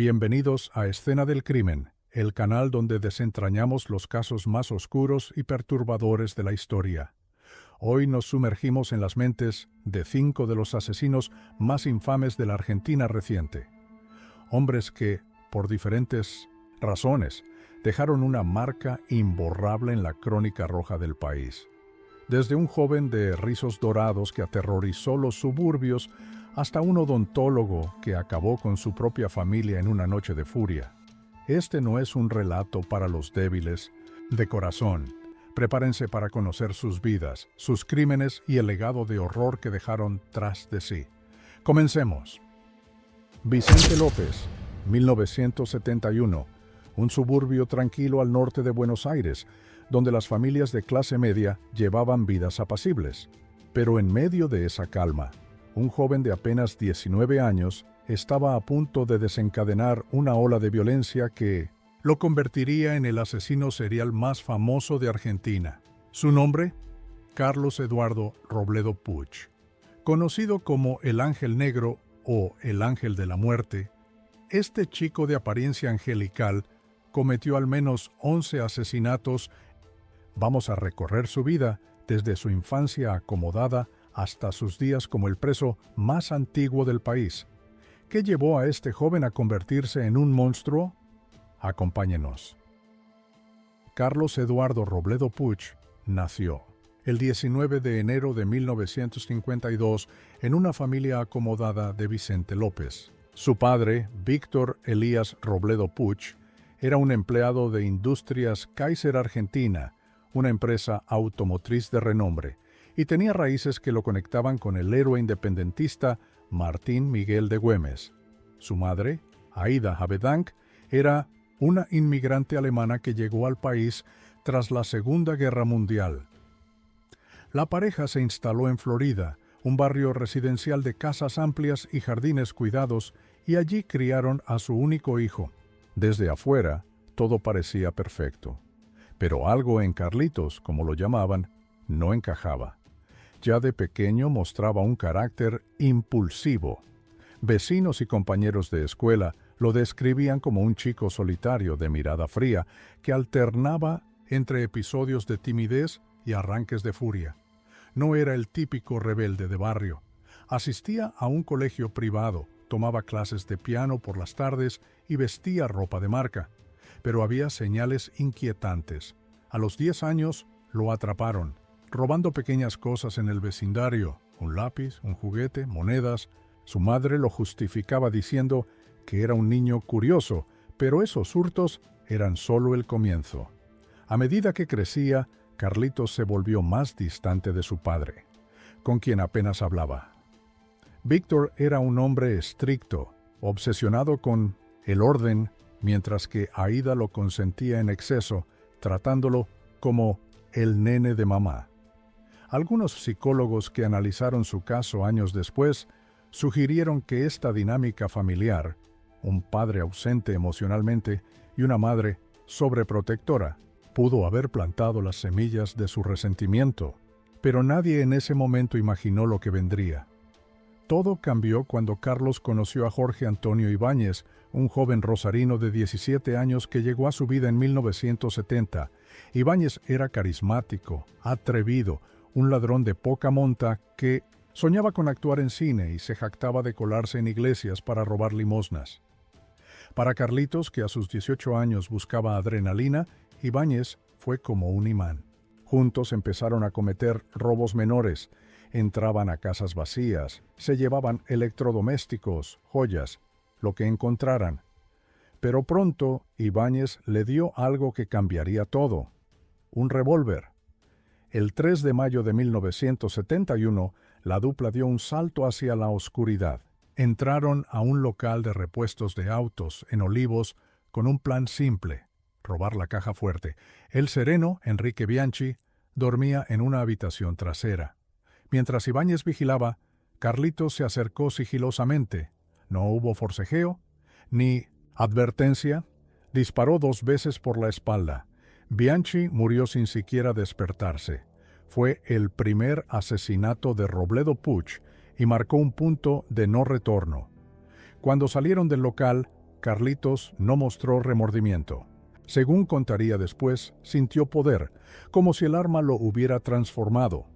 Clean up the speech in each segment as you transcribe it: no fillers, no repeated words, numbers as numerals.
Bienvenidos a Escena del Crimen, el canal donde desentrañamos los casos más oscuros y perturbadores de la historia. Hoy nos sumergimos en las mentes de 5 de los asesinos más infames de la Argentina reciente. Hombres que, por diferentes razones, dejaron una marca imborrable en la crónica roja del país. Desde un joven de rizos dorados que aterrorizó los suburbios hasta un odontólogo que acabó con su propia familia en una noche de furia. Este no es un relato para los débiles de corazón. Prepárense para conocer sus vidas, sus crímenes y el legado de horror que dejaron tras de sí. Comencemos. Vicente López, 1971, un suburbio tranquilo al norte de Buenos Aires, donde las familias de clase media llevaban vidas apacibles. Pero en medio de esa calma, un joven de apenas 19 años estaba a punto de desencadenar una ola de violencia que lo convertiría en el asesino serial más famoso de Argentina. Su nombre, Carlos Eduardo Robledo Puch. Conocido como el Ángel Negro o el Ángel de la Muerte, este chico de apariencia angelical cometió al menos 11 asesinatos. Vamos a recorrer su vida desde su infancia acomodada hasta sus días como el preso más antiguo del país. ¿Qué llevó a este joven a convertirse en un monstruo? Acompáñenos. Carlos Eduardo Robledo Puch nació el 19 de enero de 1952 en una familia acomodada de Vicente López. Su padre, Víctor Elías Robledo Puch, era un empleado de Industrias Kaiser Argentina, una empresa automotriz de renombre, y tenía raíces que lo conectaban con el héroe independentista Martín Miguel de Güemes. Su madre, Aida Habedank, era una inmigrante alemana que llegó al país tras la Segunda Guerra Mundial. La pareja se instaló en Florida, un barrio residencial de casas amplias y jardines cuidados, y allí criaron a su único hijo. Desde afuera, todo parecía perfecto. Pero algo en Carlitos, como lo llamaban, no encajaba. Ya de pequeño mostraba un carácter impulsivo. Vecinos y compañeros de escuela lo describían como un chico solitario de mirada fría que alternaba entre episodios de timidez y arranques de furia. No era el típico rebelde de barrio. Asistía a un colegio privado, tomaba clases de piano por las tardes y vestía ropa de marca. Pero había señales inquietantes. A los 10 años lo atraparon, robando pequeñas cosas en el vecindario, un lápiz, un juguete, monedas. Su madre lo justificaba diciendo que era un niño curioso, pero esos hurtos eran solo el comienzo. A medida que crecía, Carlitos se volvió más distante de su padre, con quien apenas hablaba. Víctor era un hombre estricto, obsesionado con el orden, mientras que Aida lo consentía en exceso, tratándolo como el nene de mamá. Algunos psicólogos que analizaron su caso años después sugirieron que esta dinámica familiar, un padre ausente emocionalmente y una madre sobreprotectora, pudo haber plantado las semillas de su resentimiento, pero nadie en ese momento imaginó lo que vendría. Todo cambió cuando Carlos conoció a Jorge Antonio Ibáñez, un joven rosarino de 17 años que llegó a su vida en 1970. Ibáñez era carismático, atrevido, un ladrón de poca monta que soñaba con actuar en cine y se jactaba de colarse en iglesias para robar limosnas. Para Carlitos, que a sus 18 años buscaba adrenalina, Ibáñez fue como un imán. Juntos empezaron a cometer robos menores, entraban a casas vacías, se llevaban electrodomésticos, joyas, lo que encontraran. Pero pronto Ibáñez le dio algo que cambiaría todo: un revólver. El 3 de mayo de 1971, la dupla dio un salto hacia la oscuridad. Entraron a un local de repuestos de autos en Olivos con un plan simple: robar la caja fuerte. El sereno, Enrique Bianchi, dormía en una habitación trasera. Mientras Ibáñez vigilaba, Carlitos se acercó sigilosamente. No hubo forcejeo, ni advertencia. Disparó 2 veces por la espalda. Bianchi murió sin siquiera despertarse. Fue el primer asesinato de Robledo Puch y marcó un punto de no retorno. Cuando salieron del local, Carlitos no mostró remordimiento. Según contaría después, sintió poder, como si el arma lo hubiera transformado.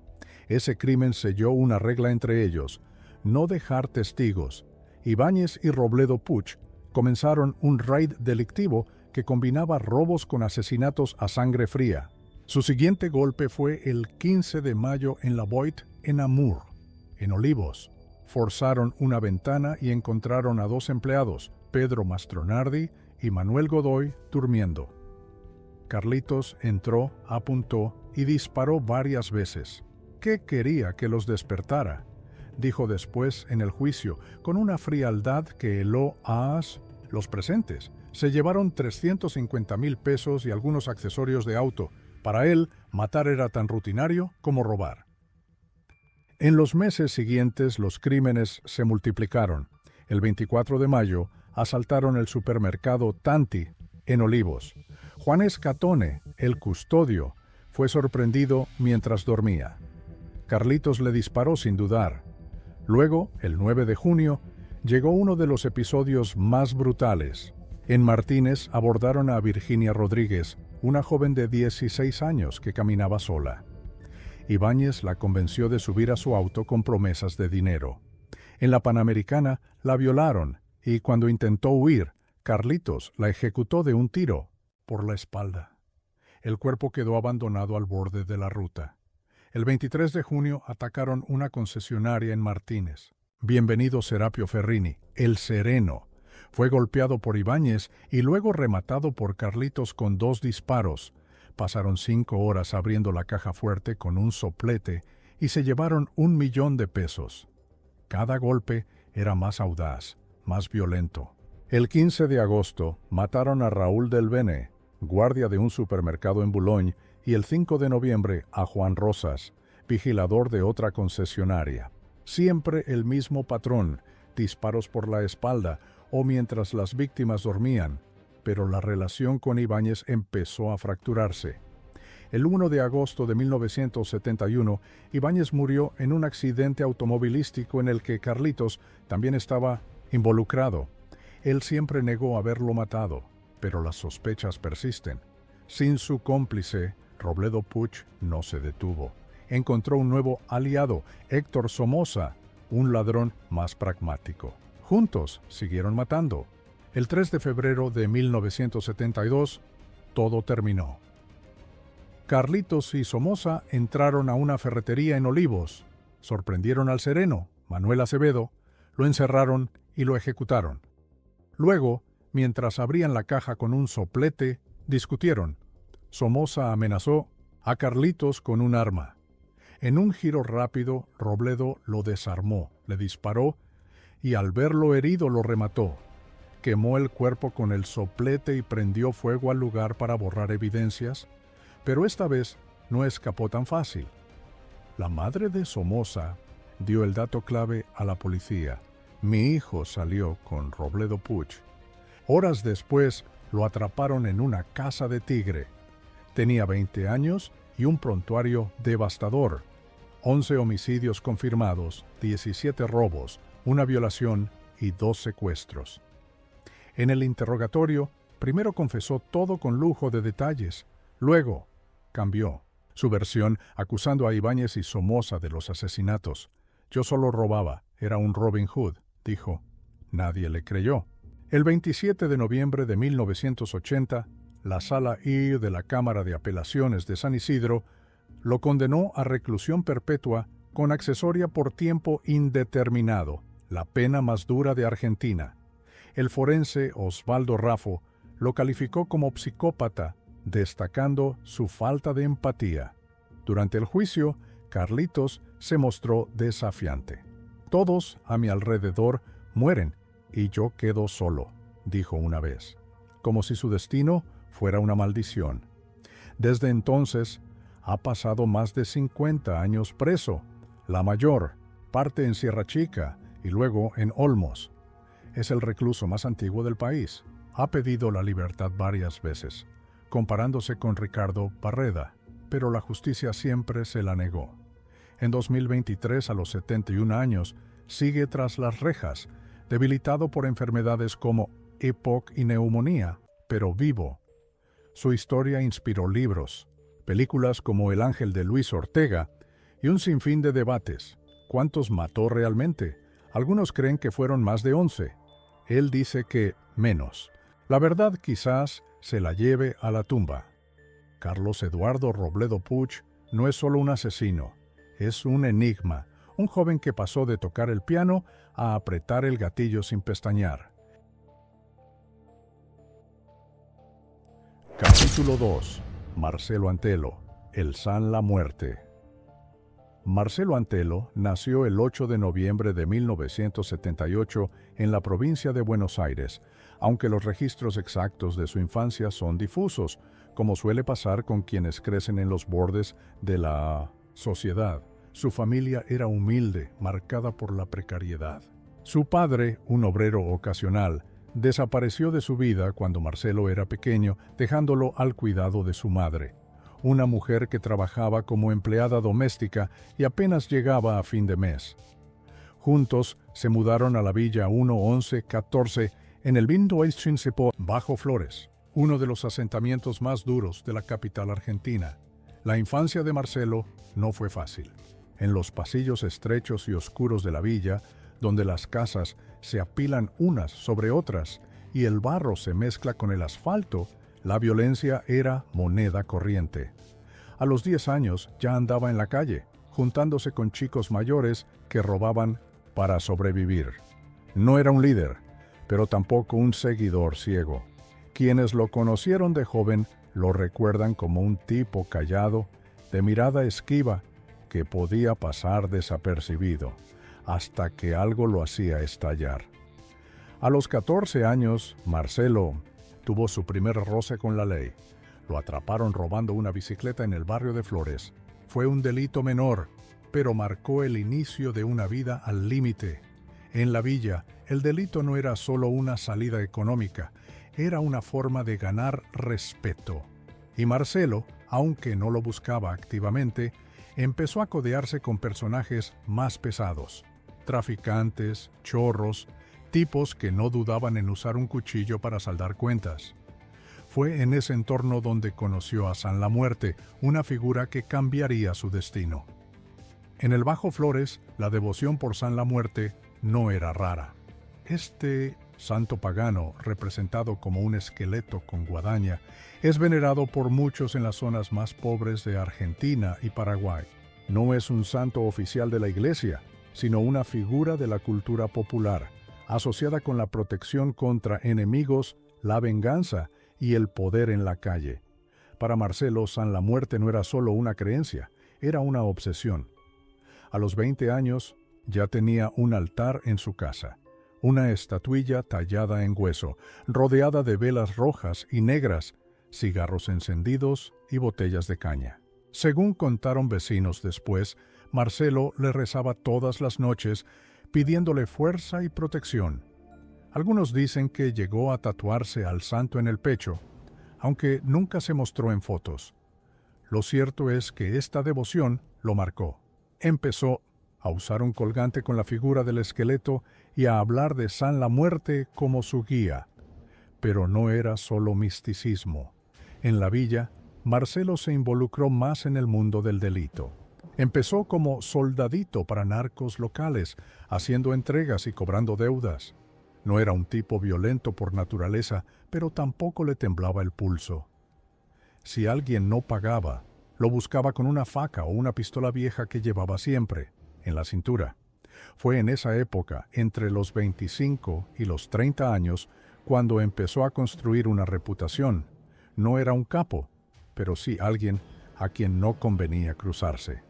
Ese crimen selló una regla entre ellos: no dejar testigos. Ibáñez y Robledo Puig comenzaron un raid delictivo que combinaba robos con asesinatos a sangre fría. Su siguiente golpe fue el 15 de mayo en La Boite, en Namur, en Olivos. Forzaron una ventana y encontraron a dos empleados, Pedro Mastronardi y Manuel Godoy, durmiendo. Carlitos entró, apuntó y disparó varias veces. ¿Qué quería que los despertara?, dijo después en el juicio, con una frialdad que heló a los presentes. Se llevaron 350,000 pesos y algunos accesorios de auto. Para él, matar era tan rutinario como robar. En los meses siguientes, los crímenes se multiplicaron. El 24 de mayo, asaltaron el supermercado Tanti, en Olivos. Juan Escatone, el custodio, fue sorprendido mientras dormía. Carlitos le disparó sin dudar. Luego, el 9 de junio, llegó uno de los episodios más brutales. En Martínez abordaron a Virginia Rodríguez, una joven de 16 años que caminaba sola. Ibáñez la convenció de subir a su auto con promesas de dinero. En la Panamericana la violaron y cuando intentó huir, Carlitos la ejecutó de un tiro por la espalda. El cuerpo quedó abandonado al borde de la ruta. El 23 de junio atacaron una concesionaria en Martínez. Bienvenido Serapio Ferrini, el Sereno, fue golpeado por Ibáñez y luego rematado por Carlitos con 2 disparos. Pasaron 5 horas abriendo la caja fuerte con un soplete y se llevaron 1,000,000 de pesos. Cada golpe era más audaz, más violento. El 15 de agosto mataron a Raúl del Bene, guardia de un supermercado en Boulogne, y el 5 de noviembre a Juan Rosas, vigilador de otra concesionaria. Siempre el mismo patrón, disparos por la espalda o mientras las víctimas dormían, pero la relación con Ibáñez empezó a fracturarse. El 1 de agosto de 1971, Ibáñez murió en un accidente automovilístico en el que Carlitos también estaba involucrado. Él siempre negó haberlo matado, pero las sospechas persisten. Sin su cómplice, Robledo Puig no se detuvo. Encontró un nuevo aliado, Héctor Somoza, un ladrón más pragmático. Juntos siguieron matando. El 3 de febrero de 1972, todo terminó. Carlitos y Somoza entraron a una ferretería en Olivos, sorprendieron al sereno, Manuel Acevedo, lo encerraron y lo ejecutaron. Luego, mientras abrían la caja con un soplete, discutieron. Somoza amenazó a Carlitos con un arma. En un giro rápido, Robledo lo desarmó, le disparó y al verlo herido lo remató. Quemó el cuerpo con el soplete y prendió fuego al lugar para borrar evidencias, pero esta vez no escapó tan fácil. La madre de Somoza dio el dato clave a la policía. Mi hijo salió con Robledo Puig. Horas después lo atraparon en una casa de tigre. Tenía 20 años y un prontuario devastador. 11 homicidios confirmados, 17 robos, una violación y 2 secuestros. En el interrogatorio, primero confesó todo con lujo de detalles. Luego, cambió su versión acusando a Ibáñez y Somoza de los asesinatos. Yo solo robaba, era un Robin Hood, dijo. Nadie le creyó. El 27 de noviembre de 1980, la Sala I de la Cámara de Apelaciones de San Isidro lo condenó a reclusión perpetua con accesoria por tiempo indeterminado, la pena más dura de Argentina. El forense Osvaldo Raffo lo calificó como psicópata, destacando su falta de empatía. Durante el juicio, Carlitos se mostró desafiante. Todos a mi alrededor mueren y yo quedo solo, dijo una vez, como si su destino fuera una maldición. Desde entonces, ha pasado más de 50 años preso, la mayor, parte en Sierra Chica y luego en Olmos. Es el recluso más antiguo del país. Ha pedido la libertad varias veces, comparándose con Ricardo Barreda, pero la justicia siempre se la negó. En 2023, a los 71 años, sigue tras las rejas, debilitado por enfermedades como EPOC y neumonía, pero vivo. Su historia inspiró libros, películas como El Ángel de Luis Ortega y un sinfín de debates. ¿Cuántos mató realmente? Algunos creen que fueron más de 11. Él dice que menos. La verdad quizás se la lleve a la tumba. Carlos Eduardo Robledo Puig no es solo un asesino, es un enigma, un joven que pasó de tocar el piano a apretar el gatillo sin pestañear. Capítulo 2. Marcelo Antelo, el San La Muerte. Marcelo Antelo nació el 8 de noviembre de 1978 en la provincia de Buenos Aires, aunque los registros exactos de su infancia son difusos, como suele pasar con quienes crecen en los bordes de la sociedad. Su familia era humilde, marcada por la precariedad. Su padre, un obrero ocasional, desapareció de su vida cuando Marcelo era pequeño, dejándolo al cuidado de su madre, una mujer que trabajaba como empleada doméstica y apenas llegaba a fin de mes. Juntos se mudaron a la Villa 1114 en el Vindoestrinsepo, Bajo Flores, uno de los asentamientos más duros de la capital argentina. La infancia de Marcelo no fue fácil. En los pasillos estrechos y oscuros de la villa, donde las casas se apilan unas sobre otras y el barro se mezcla con el asfalto, la violencia era moneda corriente. A los 10 años ya andaba en la calle, juntándose con chicos mayores que robaban para sobrevivir. No era un líder, pero tampoco un seguidor ciego. Quienes lo conocieron de joven lo recuerdan como un tipo callado, de mirada esquiva, que podía pasar desapercibido, hasta que algo lo hacía estallar. A los 14 años, Marcelo tuvo su primer roce con la ley. Lo atraparon robando una bicicleta en el barrio de Flores. Fue un delito menor, pero marcó el inicio de una vida al límite. En la villa, el delito no era solo una salida económica, era una forma de ganar respeto. Y Marcelo, aunque no lo buscaba activamente, empezó a codearse con personajes más pesados, traficantes, chorros, tipos que no dudaban en usar un cuchillo para saldar cuentas. Fue en ese entorno donde conoció a San La Muerte, una figura que cambiaría su destino. En el Bajo Flores, la devoción por San La Muerte no era rara. Este santo pagano, representado como un esqueleto con guadaña, es venerado por muchos en las zonas más pobres de Argentina y Paraguay. No es un santo oficial de la Iglesia, sino una figura de la cultura popular, asociada con la protección contra enemigos, la venganza y el poder en la calle. Para Marcelo, San La Muerte no era solo una creencia, era una obsesión. A los 20 años ya tenía un altar en su casa, una estatuilla tallada en hueso, rodeada de velas rojas y negras, cigarros encendidos y botellas de caña. Según contaron vecinos después, Marcelo le rezaba todas las noches, pidiéndole fuerza y protección. Algunos dicen que llegó a tatuarse al santo en el pecho, aunque nunca se mostró en fotos. Lo cierto es que esta devoción lo marcó. Empezó a usar un colgante con la figura del esqueleto y a hablar de San La Muerte como su guía. Pero no era solo misticismo. En la villa, Marcelo se involucró más en el mundo del delito. Empezó como soldadito para narcos locales, haciendo entregas y cobrando deudas. No era un tipo violento por naturaleza, pero tampoco le temblaba el pulso. Si alguien no pagaba, lo buscaba con una faca o una pistola vieja que llevaba siempre, en la cintura. Fue en esa época, entre los 25 y los 30 años, cuando empezó a construir una reputación. No era un capo, pero sí alguien a quien no convenía cruzarse.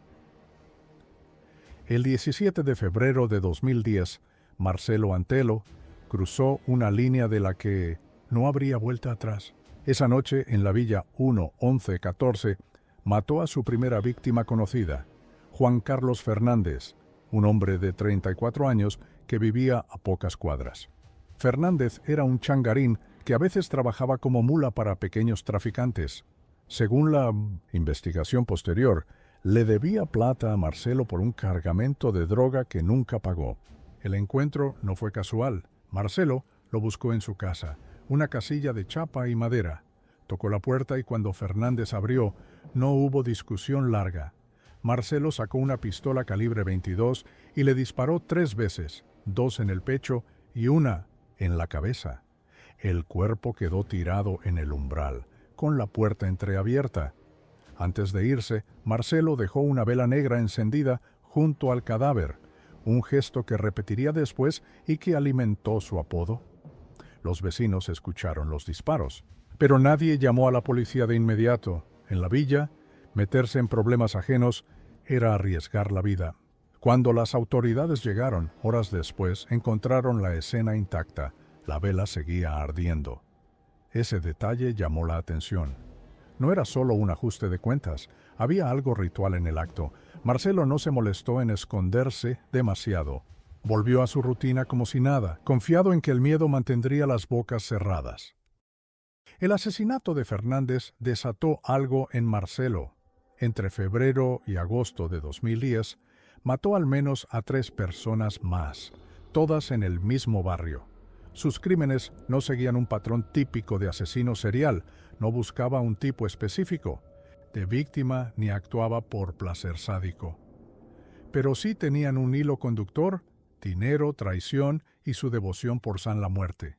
El 17 de febrero de 2010, Marcelo Antelo cruzó una línea de la que no habría vuelta atrás. Esa noche, en la Villa 1114, mató a su primera víctima conocida, Juan Carlos Fernández, un hombre de 34 años que vivía a pocas cuadras. Fernández era un changarín que a veces trabajaba como mula para pequeños traficantes. Según la investigación posterior, le debía plata a Marcelo por un cargamento de droga que nunca pagó. El encuentro no fue casual. Marcelo Lo buscó en su casa, una casilla de chapa y madera. Tocó la puerta y cuando Fernández abrió, no hubo discusión larga. Marcelo sacó una pistola calibre 22 y le disparó 3 veces, 2 en el pecho y una en la cabeza. El cuerpo quedó tirado en el umbral, con la puerta entreabierta. Antes de irse, Marcelo dejó una vela negra encendida junto al cadáver, un gesto que repetiría después y que alimentó su apodo. Los vecinos escucharon los disparos, pero nadie llamó a la policía de inmediato. En la villa, meterse en problemas ajenos era arriesgar la vida. Cuando las autoridades llegaron, horas después, encontraron la escena intacta. La vela seguía ardiendo. Ese detalle llamó la atención. No era solo un ajuste de cuentas, había algo ritual en el acto. Marcelo no se molestó en esconderse demasiado. Volvió a su rutina como si nada, confiado en que el miedo mantendría las bocas cerradas. El asesinato de Fernández desató algo en Marcelo. Entre febrero y agosto de 2010, mató al menos a 3 personas más, todas en el mismo barrio. Sus crímenes no seguían un patrón típico de asesino serial, no buscaba un tipo específico de víctima ni actuaba por placer sádico. Pero sí tenían un hilo conductor: dinero, traición y su devoción por San la Muerte.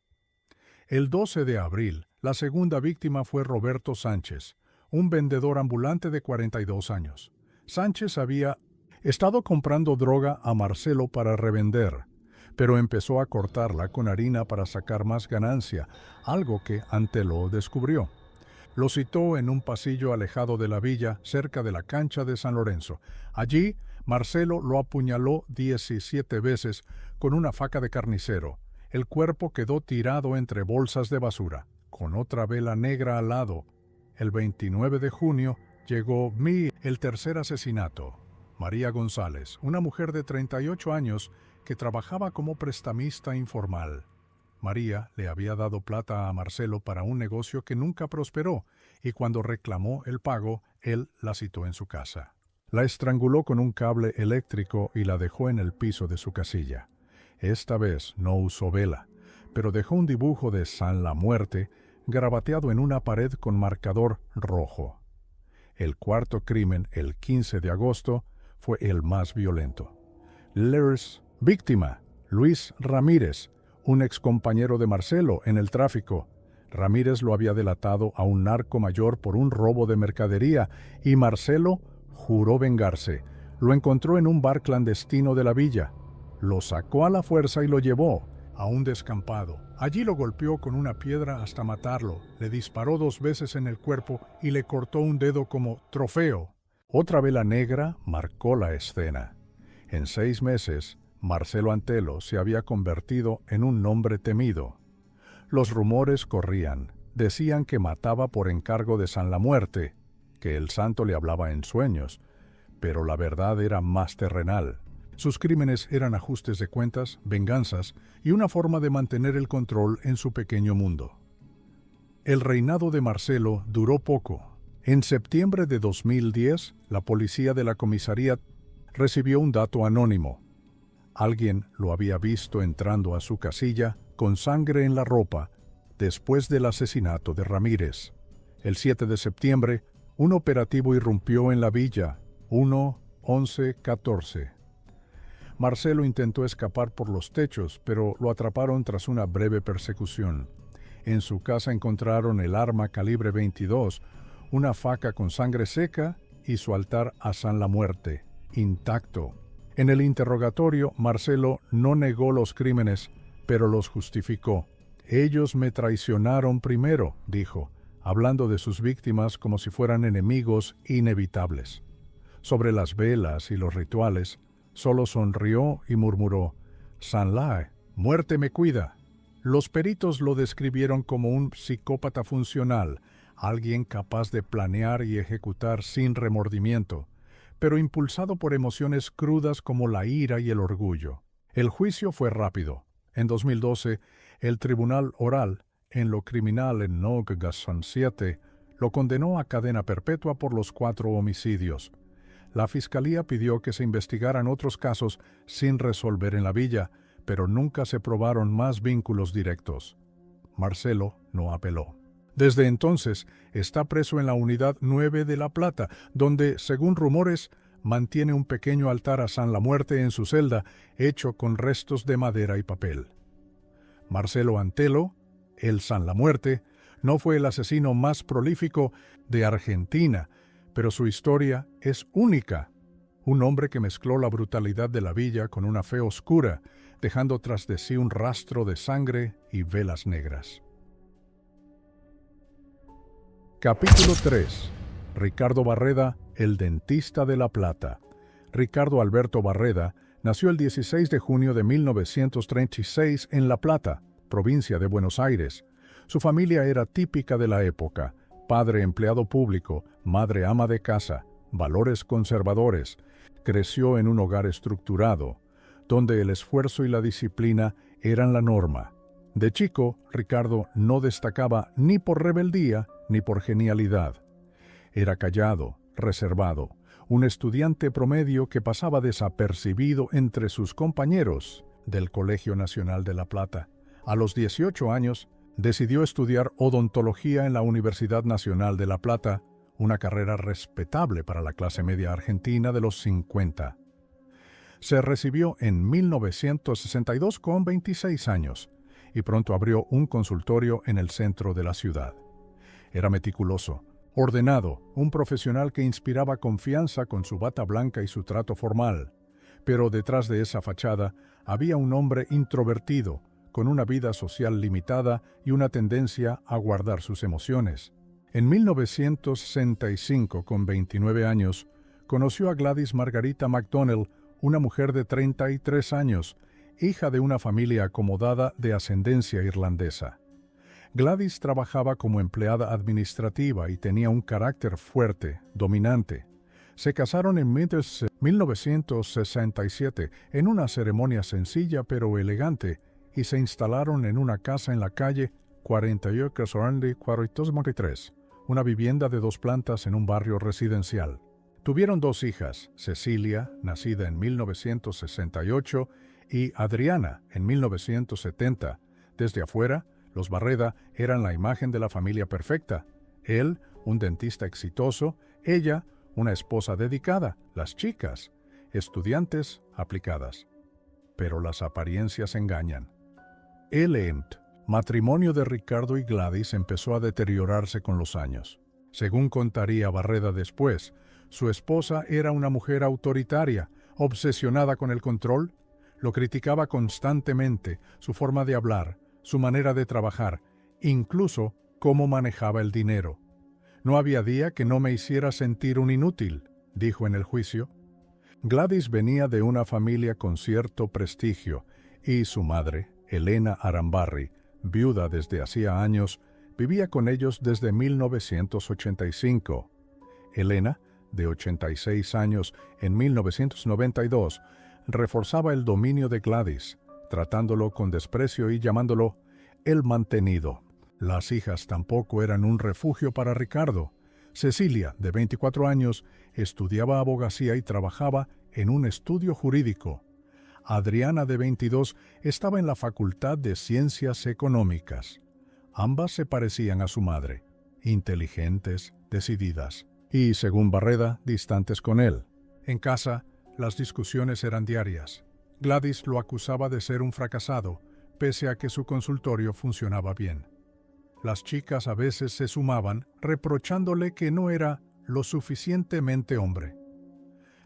El 12 de abril, la segunda víctima fue Roberto Sánchez, un vendedor ambulante de 42 años. Sánchez había estado comprando droga a Marcelo para revender, pero empezó a cortarla con harina para sacar más ganancia, algo que Antelo descubrió. Lo citó en un pasillo alejado de la villa, cerca de la cancha de San Lorenzo. Allí, Marcelo lo apuñaló 17 veces con una faca de carnicero. El cuerpo quedó tirado entre bolsas de basura, con otra vela negra al lado. El 29 de junio llegó el tercer asesinato. María González, una mujer de 38 años que trabajaba como prestamista informal. María le había dado plata a Marcelo para un negocio que nunca prosperó, y cuando reclamó el pago, él la citó en su casa. La estranguló con un cable eléctrico y la dejó en el piso de su casilla. Esta vez no usó vela, pero dejó un dibujo de San la Muerte garabateado en una pared con marcador rojo. El cuarto crimen, el 15 de agosto, fue el más violento. Víctima: Luis Ramírez, un excompañero de Marcelo en el tráfico. Ramírez lo había delatado a un narco mayor por un robo de mercadería y Marcelo juró vengarse. Lo encontró en un bar clandestino de la villa. Lo sacó a la fuerza y lo llevó a un descampado. Allí lo golpeó con una piedra hasta matarlo. Le disparó 2 veces en el cuerpo y le cortó un dedo como trofeo. Otra vela negra marcó la escena. En 6 meses, Marcelo Antelo se había convertido en un nombre temido. Los rumores corrían. Decían que mataba por encargo de San la Muerte, que el santo le hablaba en sueños, pero la verdad era más terrenal. Sus crímenes eran ajustes de cuentas, venganzas y una forma de mantener el control en su pequeño mundo. El reinado de Marcelo duró poco. En septiembre de 2010, la policía de la comisaría recibió un dato anónimo. Alguien lo había visto entrando a su casilla con sangre en la ropa después del asesinato de Ramírez. El 7 de septiembre, un operativo irrumpió en la villa 1-11-14. Marcelo intentó escapar por los techos, pero lo atraparon tras una breve persecución. En su casa encontraron el arma calibre 22, una faca con sangre seca y su altar a San la Muerte, intacto. En el interrogatorio, Marcelo no negó los crímenes, pero los justificó. «Ellos me traicionaron primero», dijo, hablando de sus víctimas como si fueran enemigos inevitables. Sobre las velas y los rituales, solo sonrió y murmuró: «San la Muerte me cuida». Los peritos lo describieron como un psicópata funcional, alguien capaz de planear y ejecutar sin remordimiento, pero impulsado por emociones crudas como la ira y el orgullo. El juicio fue rápido. En 2012, el Tribunal Oral, en lo criminal en Nogazón 7, lo condenó a cadena perpetua por los 4 homicidios. La fiscalía pidió que se investigaran otros casos sin resolver en la villa, pero nunca se probaron más vínculos directos. Marcelo no apeló. Desde entonces está preso en la Unidad 9 de La Plata, donde, según rumores, mantiene un pequeño altar a San La Muerte en su celda, hecho con restos de madera y papel. Marcelo Antelo, el San La Muerte, no fue el asesino más prolífico de Argentina, pero su historia es única. Un hombre que mezcló la brutalidad de la villa con una fe oscura, dejando tras de sí un rastro de sangre y velas negras. Capítulo 3. Ricardo Barreda, el dentista de La Plata. Ricardo Alberto Barreda nació el 16 de junio de 1936 en La Plata, provincia de Buenos Aires. Su familia era típica de la época: padre empleado público, madre ama de casa, valores conservadores. Creció en un hogar estructurado, donde el esfuerzo y la disciplina eran la norma. De chico, Ricardo no destacaba ni por rebeldía ni por genialidad. Era callado, reservado, un estudiante promedio que pasaba desapercibido entre sus compañeros del Colegio Nacional de La Plata. A los 18 años, decidió estudiar odontología en la Universidad Nacional de La Plata, una carrera respetable para la clase media argentina de los 50. Se recibió en 1962 con 26 años y pronto abrió un consultorio en el centro de la ciudad. Era meticuloso, ordenado, un profesional que inspiraba confianza con su bata blanca y su trato formal. Pero detrás de esa fachada había un hombre introvertido, con una vida social limitada y una tendencia a guardar sus emociones. En 1965, con 29 años, conoció a Gladys Margarita McDonnell, una mujer de 33 años, hija de una familia acomodada de ascendencia irlandesa. Gladys trabajaba como empleada administrativa y tenía un carácter fuerte, dominante. Se casaron en 1967 en una ceremonia sencilla pero elegante y se instalaron en una casa en la calle 48-423, una vivienda de 2 plantas en un barrio residencial. Tuvieron 2 hijas, Cecilia, nacida en 1968, y Adriana, en 1970. Desde afuera, los Barreda eran la imagen de la familia perfecta. Él, un dentista exitoso; ella, una esposa dedicada; las chicas, estudiantes aplicadas. Pero las apariencias engañan. El matrimonio de Ricardo y Gladys empezó a deteriorarse con los años. Según contaría Barreda después, su esposa era una mujer autoritaria, obsesionada con el control. Lo criticaba constantemente, su forma de hablar, su manera de trabajar, incluso cómo manejaba el dinero. «No había día que no me hiciera sentir un inútil», dijo en el juicio. Gladys venía de una familia con cierto prestigio y su madre, Elena Arambarri, viuda desde hacía años, vivía con ellos desde 1985. Elena, de 86 años en 1992, reforzaba el dominio de Gladys, tratándolo con desprecio y llamándolo el mantenido. Las hijas tampoco eran un refugio para Ricardo. Cecilia, de 24 años, estudiaba abogacía y trabajaba en un estudio jurídico. Adriana, de 22, estaba en la Facultad de Ciencias Económicas. Ambas se parecían a su madre, inteligentes, decididas, y, según Barreda, distantes con él. En casa, las discusiones eran diarias. Gladys lo acusaba de ser un fracasado, pese a que su consultorio funcionaba bien. Las chicas a veces se sumaban, reprochándole que no era lo suficientemente hombre.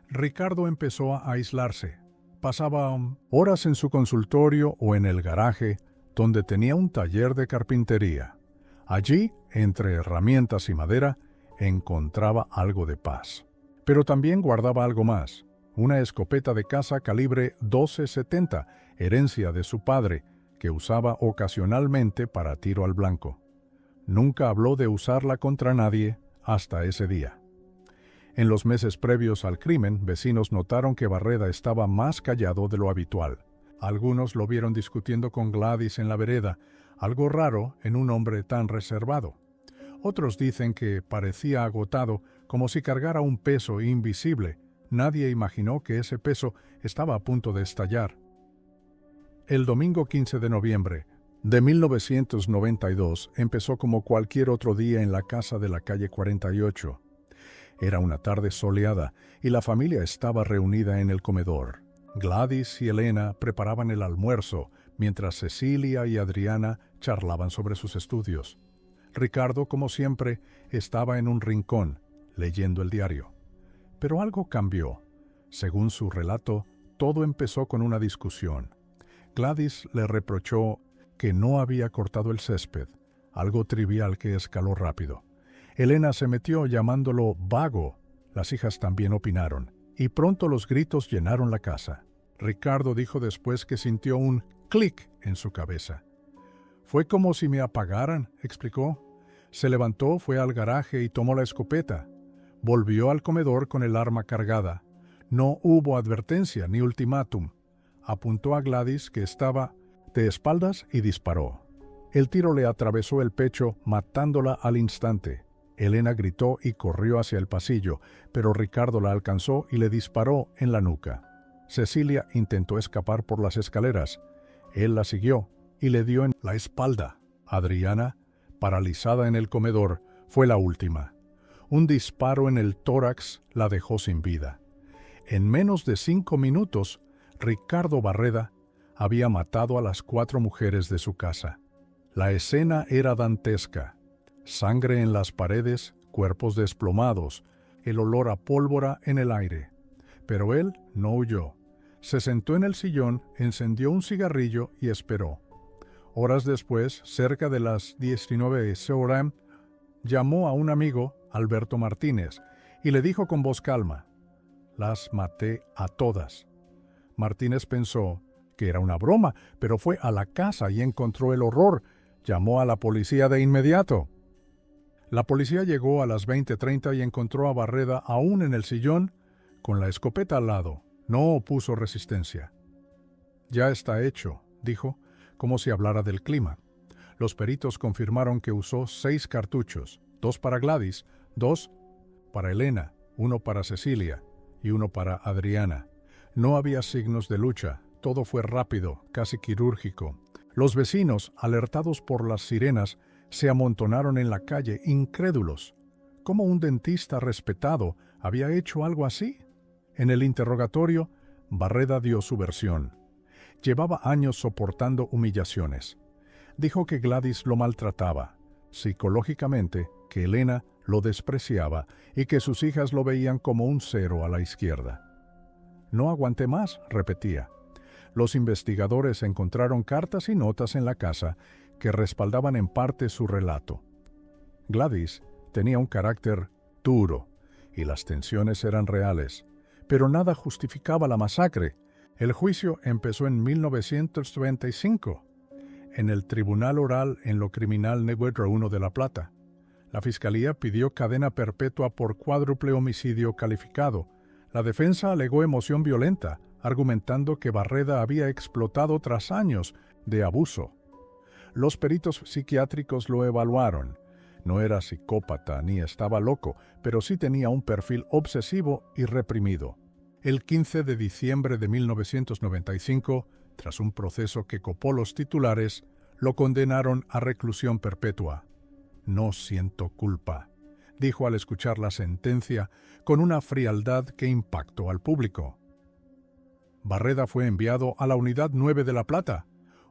Ricardo empezó a aislarse. Pasaba horas en su consultorio o en el garaje, donde tenía un taller de carpintería. Allí, entre herramientas y madera, encontraba algo de paz. Pero también guardaba algo más: una escopeta de caza calibre 12-70, herencia de su padre, que usaba ocasionalmente para tiro al blanco. Nunca habló de usarla contra nadie hasta ese día. En los meses previos al crimen, vecinos notaron que Barreda estaba más callado de lo habitual. Algunos lo vieron discutiendo con Gladys en la vereda, algo raro en un hombre tan reservado. Otros dicen que parecía agotado, como si cargara un peso invisible. Nadie imaginó que ese peso estaba a punto de estallar. El domingo 15 de noviembre de 1992 empezó como cualquier otro día en la casa de la calle 48. Era una tarde soleada y la familia estaba reunida en el comedor. Gladys y Elena preparaban el almuerzo, mientras Cecilia y Adriana charlaban sobre sus estudios. Ricardo, como siempre, estaba en un rincón, leyendo el diario. Pero algo cambió. Según su relato, todo empezó con una discusión. Gladys le reprochó que no había cortado el césped, algo trivial que escaló rápido. Elena se metió llamándolo vago. Las hijas también opinaron, y pronto los gritos llenaron la casa. Ricardo dijo después que sintió un clic en su cabeza. «Fue como si me apagaran», explicó. Se levantó, fue al garaje y tomó la escopeta. Volvió al comedor con el arma cargada. No hubo advertencia ni ultimátum. Apuntó a Gladys, que estaba de espaldas, y disparó. El tiro le atravesó el pecho, matándola al instante. Elena gritó y corrió hacia el pasillo, pero Ricardo la alcanzó y le disparó en la nuca. Cecilia intentó escapar por las escaleras. Él la siguió y le dio en la espalda. Adriana, paralizada en el comedor, fue la última. Un disparo en el tórax la dejó sin vida. En menos de 5 minutos, Ricardo Barreda había matado a las 4 mujeres de su casa. La escena era dantesca. Sangre en las paredes, cuerpos desplomados, el olor a pólvora en el aire. Pero él no huyó. Se sentó en el sillón, encendió un cigarrillo y esperó. Horas después, cerca de las 19 horas, llamó a un amigo, Alberto Martínez, y le dijo con voz calma: «Las maté a todas». Martínez pensó que era una broma, pero fue a la casa y encontró el horror. Llamó a la policía de inmediato. La policía llegó a las 20:30 y encontró a Barreda aún en el sillón, con la escopeta al lado. No opuso resistencia. «Ya está hecho», dijo, como si hablara del clima. Los peritos confirmaron que usó 6 cartuchos, 2 para Gladys, 2 para Elena, 1 para Cecilia y 1 para Adriana. No había signos de lucha, todo fue rápido, casi quirúrgico. Los vecinos, alertados por las sirenas, se amontonaron en la calle, incrédulos. ¿Cómo un dentista respetado había hecho algo así? En el interrogatorio, Barreda dio su versión. Llevaba años soportando humillaciones. Dijo que Gladys lo maltrataba, psicológicamente, que Elena lo despreciaba y que sus hijas lo veían como un cero a la izquierda. «No aguanté más», repetía. Los investigadores encontraron cartas y notas en la casa que respaldaban en parte su relato. Gladys tenía un carácter duro y las tensiones eran reales, pero nada justificaba la masacre. El juicio empezó en 1995, en el Tribunal Oral en lo Criminal Negro 1 de La Plata. La Fiscalía pidió cadena perpetua por cuádruple homicidio calificado. La defensa alegó emoción violenta, argumentando que Barreda había explotado tras años de abuso. Los peritos psiquiátricos lo evaluaron. No era psicópata ni estaba loco, pero sí tenía un perfil obsesivo y reprimido. El 15 de diciembre de 1995, tras un proceso que copó los titulares, lo condenaron a reclusión perpetua. «No siento culpa», dijo al escuchar la sentencia con una frialdad que impactó al público. Barreda fue enviado a la Unidad 9 de La Plata,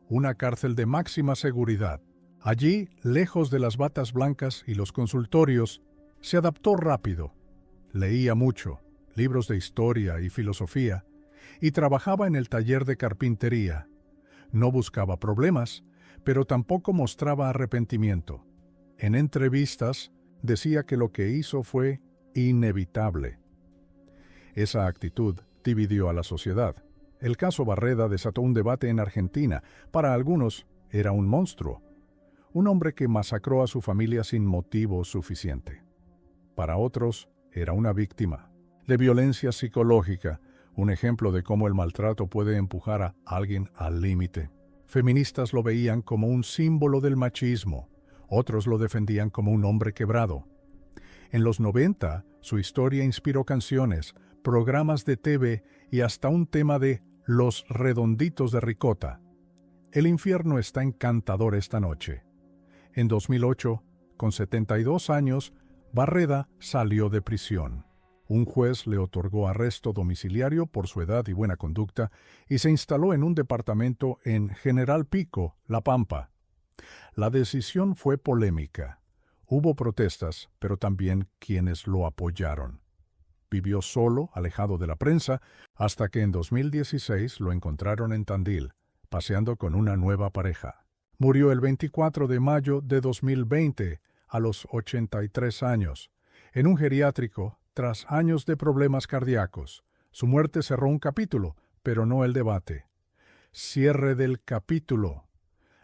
una cárcel de máxima seguridad. Allí, lejos de las batas blancas y los consultorios, se adaptó rápido. Leía mucho, libros de historia y filosofía, y trabajaba en el taller de carpintería. No buscaba problemas, pero tampoco mostraba arrepentimiento. En entrevistas, decía que lo que hizo fue inevitable. Esa actitud dividió a la sociedad. El caso Barreda desató un debate en Argentina. Para algunos, era un monstruo, un hombre que masacró a su familia sin motivo suficiente. Para otros, era una víctima de violencia psicológica, un ejemplo de cómo el maltrato puede empujar a alguien al límite. Feministas lo veían como un símbolo del machismo, otros lo defendían como un hombre quebrado. En los 90, su historia inspiró canciones, programas de TV y hasta un tema de Los Redonditos de Ricota. El infierno está encantador esta noche. En 2008, con 72 años, Barreda salió de prisión. Un juez le otorgó arresto domiciliario por su edad y buena conducta y se instaló en un departamento en General Pico, La Pampa. La decisión fue polémica. Hubo protestas, pero también quienes lo apoyaron. Vivió solo, alejado de la prensa, hasta que en 2016 lo encontraron en Tandil, paseando con una nueva pareja. Murió el 24 de mayo de 2020, a los 83 años, en un geriátrico tras años de problemas cardíacos. Su muerte cerró un capítulo, pero no el debate. Cierre del capítulo.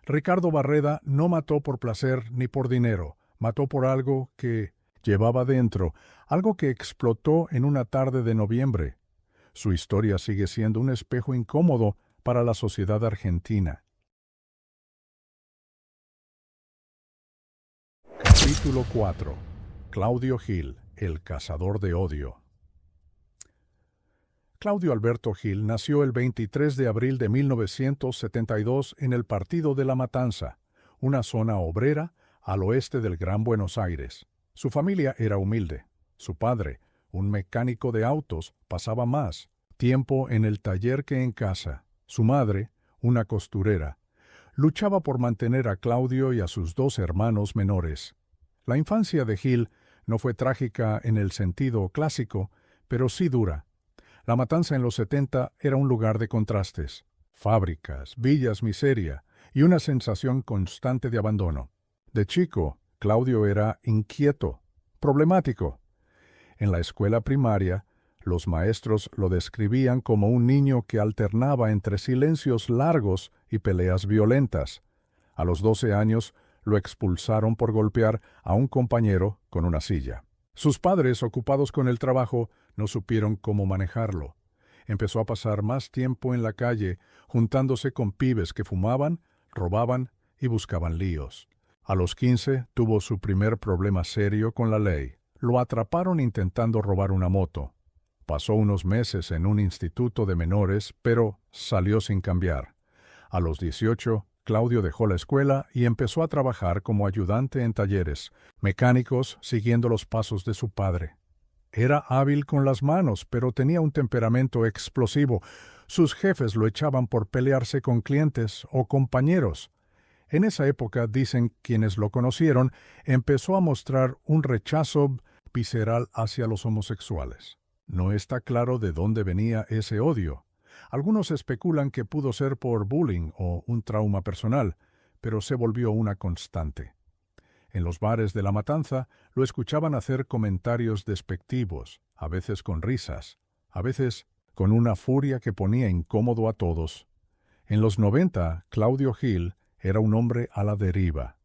Ricardo Barreda no mató por placer ni por dinero, mató por algo que llevaba dentro, algo que explotó en una tarde de noviembre. Su historia sigue siendo un espejo incómodo para la sociedad argentina. Capítulo 4. Claudio Gil, el cazador de odio. Claudio Alberto Gil nació el 23 de abril de 1972 en el Partido de la Matanza, una zona obrera al oeste del Gran Buenos Aires. Su familia era humilde. Su padre, un mecánico de autos, pasaba más tiempo en el taller que en casa. Su madre, una costurera, luchaba por mantener a Claudio y a sus dos hermanos menores. La infancia de Gil no fue trágica en el sentido clásico, pero sí dura. La Matanza en los 70 era un lugar de contrastes, fábricas, villas miseria y una sensación constante de abandono. De chico, Claudio era inquieto, problemático. En la escuela primaria, los maestros lo describían como un niño que alternaba entre silencios largos y peleas violentas. A los 12 años, lo expulsaron por golpear a un compañero con una silla. Sus padres, ocupados con el trabajo, no supieron cómo manejarlo. Empezó a pasar más tiempo en la calle, juntándose con pibes que fumaban, robaban y buscaban líos. A los 15 tuvo su primer problema serio con la ley. Lo atraparon intentando robar una moto. Pasó unos meses en un instituto de menores, pero salió sin cambiar. A los 18, Claudio dejó la escuela y empezó a trabajar como ayudante en talleres, mecánicos siguiendo los pasos de su padre. Era hábil con las manos, pero tenía un temperamento explosivo. Sus jefes lo echaban por pelearse con clientes o compañeros. En esa época, dicen quienes lo conocieron, empezó a mostrar un rechazo visceral hacia los homosexuales. No está claro de dónde venía ese odio. Algunos especulan que pudo ser por bullying o un trauma personal, pero se volvió una constante. En los bares de La Matanza lo escuchaban hacer comentarios despectivos, a veces con risas, a veces con una furia que ponía incómodo a todos. En los 90, Claudio Gil era un hombre a la deriva.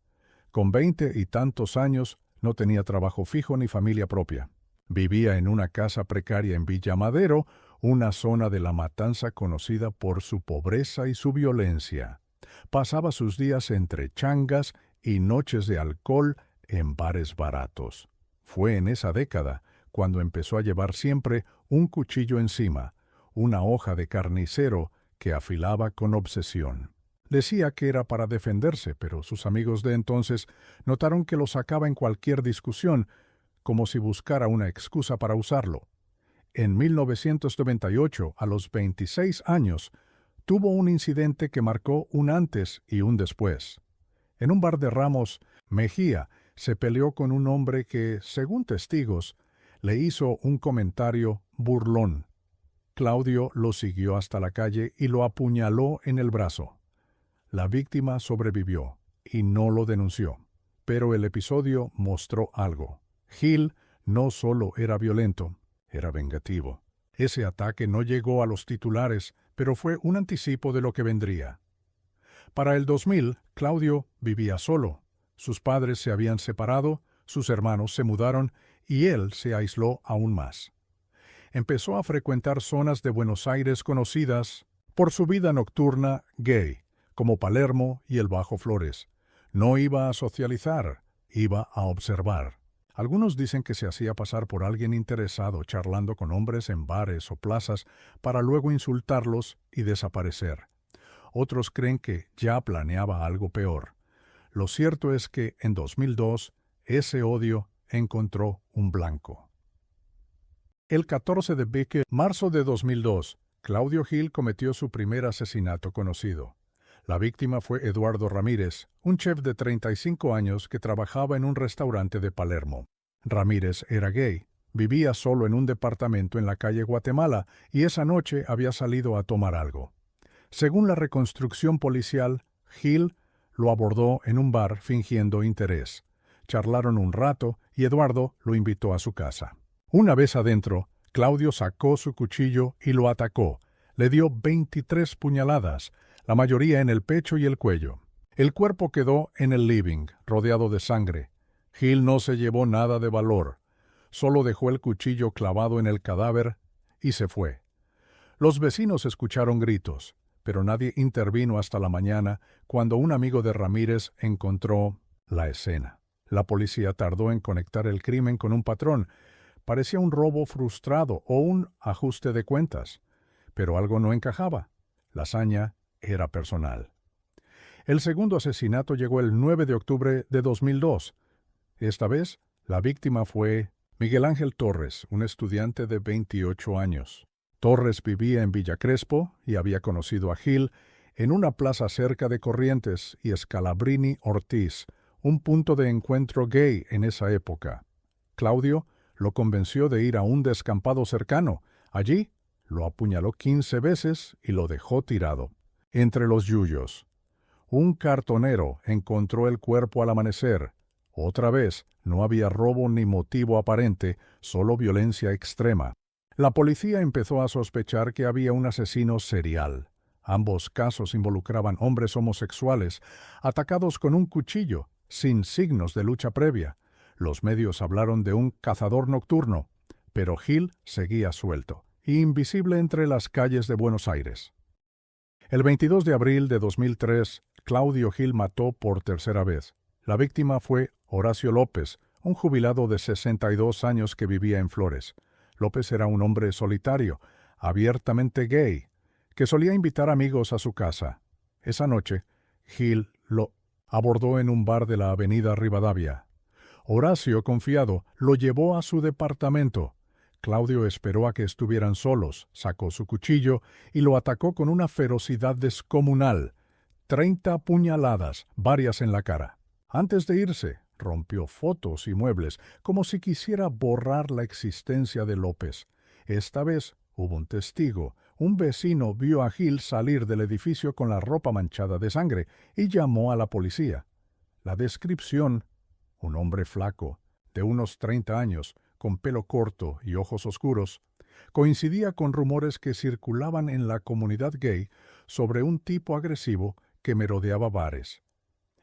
Con 20 y tantos años no tenía trabajo fijo ni familia propia. Vivía en una casa precaria en Villa Madero, una zona de La Matanza conocida por su pobreza y su violencia. Pasaba sus días entre changas y noches de alcohol en bares baratos. Fue en esa década cuando empezó a llevar siempre un cuchillo encima, una hoja de carnicero que afilaba con obsesión. Decía que era para defenderse, pero sus amigos de entonces notaron que lo sacaba en cualquier discusión, como si buscara una excusa para usarlo. En 1998, a los 26 años, tuvo un incidente que marcó un antes y un después. En un bar de Ramos, Mejía se peleó con un hombre que, según testigos, le hizo un comentario burlón. Claudio lo siguió hasta la calle y lo apuñaló en el brazo. La víctima sobrevivió y no lo denunció, pero el episodio mostró algo. Gil no solo era violento, era vengativo. Ese ataque no llegó a los titulares, pero fue un anticipo de lo que vendría. Para el 2000, Claudio vivía solo. Sus padres se habían separado, sus hermanos se mudaron y él se aisló aún más. Empezó a frecuentar zonas de Buenos Aires conocidas por su vida nocturna gay, como Palermo y el Bajo Flores. No iba a socializar, iba a observar. Algunos dicen que se hacía pasar por alguien interesado charlando con hombres en bares o plazas para luego insultarlos y desaparecer. Otros creen que ya planeaba algo peor. Lo cierto es que en 2002 ese odio encontró un blanco. El 14 de marzo de 2002, Claudio Gil cometió su primer asesinato conocido. La víctima fue Eduardo Ramírez, un chef de 35 años que trabajaba en un restaurante de Palermo. Ramírez era gay, vivía solo en un departamento en la calle Guatemala y esa noche había salido a tomar algo. Según la reconstrucción policial, Gil lo abordó en un bar fingiendo interés. Charlaron un rato y Eduardo lo invitó a su casa. Una vez adentro, Claudio sacó su cuchillo y lo atacó. Le dio 23 puñaladas, la mayoría en el pecho y el cuello. El cuerpo quedó en el living, rodeado de sangre. Gil no se llevó nada de valor. Solo dejó el cuchillo clavado en el cadáver y se fue. Los vecinos escucharon gritos, pero nadie intervino hasta la mañana, cuando un amigo de Ramírez encontró la escena. La policía tardó en conectar el crimen con un patrón. Parecía un robo frustrado o un ajuste de cuentas. Pero algo no encajaba. La hazaña era personal. El segundo asesinato llegó el 9 de octubre de 2002. Esta vez, la víctima fue Miguel Ángel Torres, un estudiante de 28 años. Torres vivía en Villa Crespo y había conocido a Gil en una plaza cerca de Corrientes y Scalabrini Ortiz, un punto de encuentro gay en esa época. Claudio lo convenció de ir a un descampado cercano. Allí lo apuñaló 15 veces y lo dejó tirado. Entre los yuyos, un cartonero encontró el cuerpo al amanecer. Otra vez, no había robo ni motivo aparente, solo violencia extrema. La policía empezó a sospechar que había un asesino serial. Ambos casos involucraban hombres homosexuales, atacados con un cuchillo, sin signos de lucha previa. Los medios hablaron de un cazador nocturno, pero Gil seguía suelto, invisible entre las calles de Buenos Aires. El 22 de abril de 2003, Claudio Gil mató por tercera vez. La víctima fue Horacio López, un jubilado de 62 años que vivía en Flores. López era un hombre solitario, abiertamente gay, que solía invitar amigos a su casa. Esa noche, Gil lo abordó en un bar de la avenida Rivadavia. Horacio, confiado, lo llevó a su departamento. Claudio esperó a que estuvieran solos, sacó su cuchillo y lo atacó con una ferocidad descomunal. 30 puñaladas, varias en la cara. Antes de irse, rompió fotos y muebles, como si quisiera borrar la existencia de López. Esta vez hubo un testigo. Un vecino vio a Gil salir del edificio con la ropa manchada de sangre y llamó a la policía. La descripción: un hombre flaco, de unos 30 años, con pelo corto y ojos oscuros, coincidía con rumores que circulaban en la comunidad gay sobre un tipo agresivo que merodeaba bares.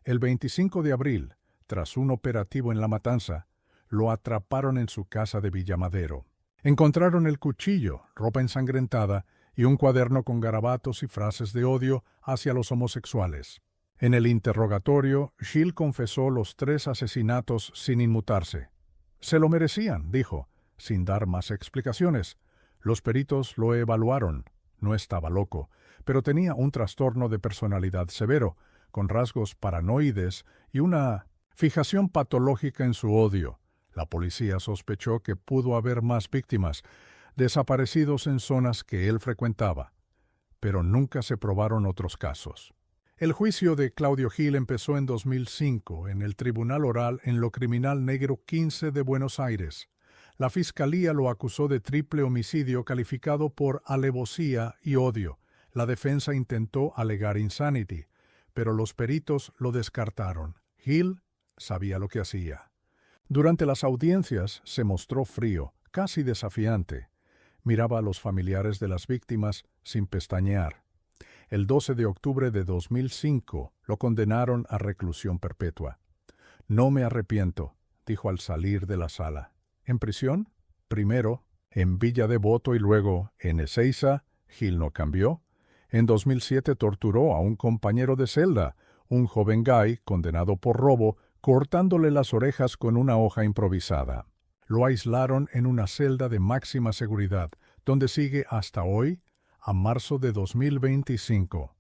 El 25 de abril, tras un operativo en La Matanza, lo atraparon en su casa de Villamadero. Encontraron el cuchillo, ropa ensangrentada y un cuaderno con garabatos y frases de odio hacia los homosexuales. En el interrogatorio, Gil confesó los 3 asesinatos sin inmutarse. Se lo merecían, dijo, sin dar más explicaciones. Los peritos lo evaluaron. No estaba loco, pero tenía un trastorno de personalidad severo, con rasgos paranoides y una fijación patológica en su odio. La policía sospechó que pudo haber más víctimas, desaparecidos en zonas que él frecuentaba, pero nunca se probaron otros casos. El juicio de Claudio Gil empezó en 2005 en el Tribunal Oral en lo Criminal Negro 15 de Buenos Aires. La fiscalía lo acusó de triple homicidio calificado por alevosía y odio. La defensa intentó alegar insanity, pero los peritos lo descartaron. Gil sabía lo que hacía. Durante las audiencias se mostró frío, casi desafiante. Miraba a los familiares de las víctimas sin pestañear. El 12 de octubre de 2005 lo condenaron a reclusión perpetua. No me arrepiento, dijo al salir de la sala. ¿En prisión? Primero en Villa Devoto y luego en Ezeiza. Gil no cambió. En 2007 torturó a un compañero de celda, un joven gay condenado por robo, cortándole las orejas con una hoja improvisada. Lo aislaron en una celda de máxima seguridad, donde sigue hasta hoy, a marzo de 2025.